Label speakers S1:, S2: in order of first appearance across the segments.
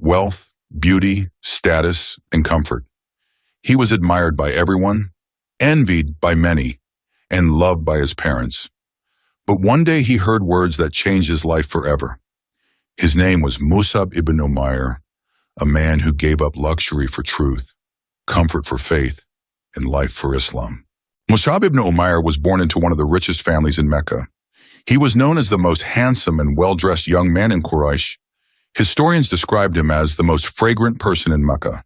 S1: wealth, beauty, status, and comfort. He was admired by everyone, envied by many, and loved by his parents. But one day he heard words that changed his life forever. His name was Mus'ab ibn Umair, a man who gave up luxury for truth, comfort for faith, and life for Islam. Musab ibn Umair was born into one of the richest families in Mecca. He was known as the most handsome and well-dressed young man in Quraysh. Historians described him as the most fragrant person in Mecca.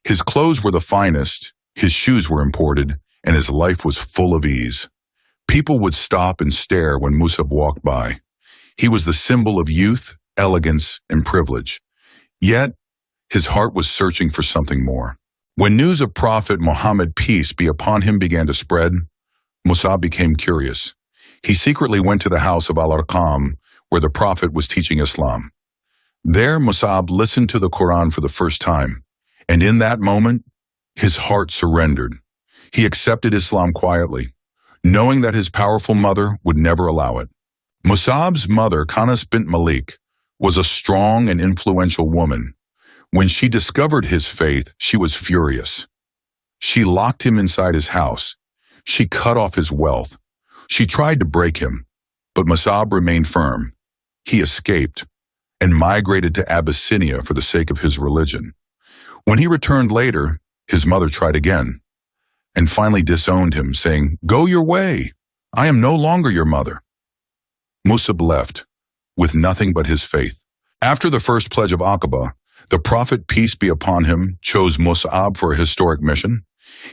S1: His clothes were the finest, his shoes were imported, and his life was full of ease. People would stop and stare when Musab walked by. He was the symbol of youth, elegance, and privilege. Yet, his heart was searching for something more. When news of Prophet Muhammad, peace be upon him, began to spread, Musab became curious. He secretly went to the house of Al-Arqam, where the Prophet was teaching Islam. There, Musab listened to the Quran for the first time, and in that moment, his heart surrendered. He accepted Islam quietly, knowing that his powerful mother would never allow it. Musab's mother, Qanas bint Malik, was a strong and influential woman. When she discovered his faith, she was furious. She locked him inside his house. She cut off his wealth. She tried to break him, but Musab remained firm. He escaped and migrated to Abyssinia for the sake of his religion. When he returned later, his mother tried again and finally disowned him, saying, "Go your way. I am no longer your mother." Musab left with nothing but his faith. After the first pledge of Aqaba, the Prophet, peace be upon him, chose Mus'ab for a historic mission.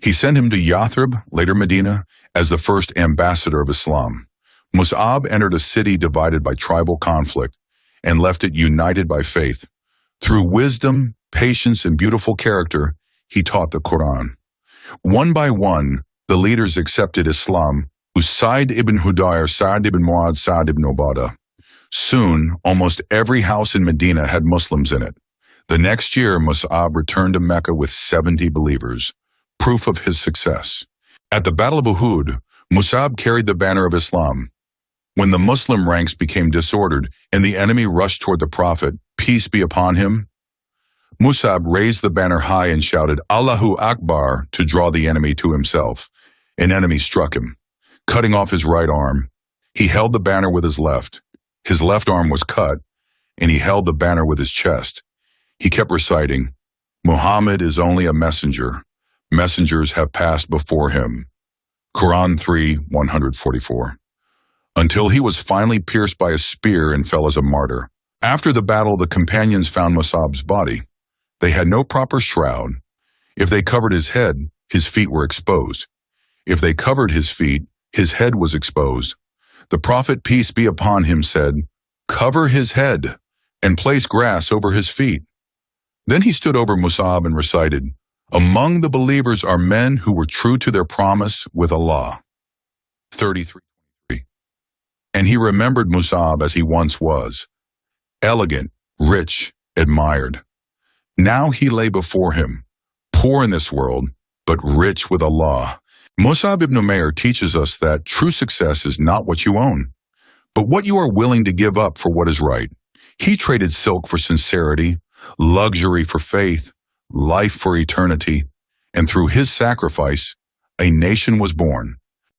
S1: He sent him to Yathrib, later Medina, as the first ambassador of Islam. Mus'ab entered a city divided by tribal conflict and left it united by faith. Through wisdom, patience, and beautiful character, he taught the Quran. One by one, the leaders accepted Islam, Usaid ibn Hudayr, Sa'd ibn Mu'adh, Sa'd ibn Ubadah. Soon, almost every house in Medina had Muslims in it. The next year, Mus'ab returned to Mecca with 70 believers, proof of his success. At the Battle of Uhud, Mus'ab carried the banner of Islam. When the Muslim ranks became disordered and the enemy rushed toward the Prophet, peace be upon him, Mus'ab raised the banner high and shouted, "Allahu Akbar," to draw the enemy to himself. An enemy struck him, cutting off his right arm. He held the banner with his left. His left arm was cut, and he held the banner with his chest. He kept reciting, "Muhammad is only a messenger. Messengers have passed before him." Quran 3:144. Until he was finally pierced by a spear and fell as a martyr. After the battle, the companions found Mus'ab's body. They had no proper shroud. If they covered his head, his feet were exposed. If they covered his feet, his head was exposed. The Prophet, peace be upon him, said, "Cover his head and place grass over his feet." Then he stood over Mus'ab and recited, "Among the believers are men who were true to their promise with Allah." 33. And he remembered Mus'ab as he once was, elegant, rich, admired. Now he lay before him, poor in this world, but rich with Allah. Mus'ab ibn Umair teaches us that true success is not what you own, but what you are willing to give up for what is right. He traded silk for sincerity, luxury for faith, life for eternity, and through his sacrifice, a nation was born.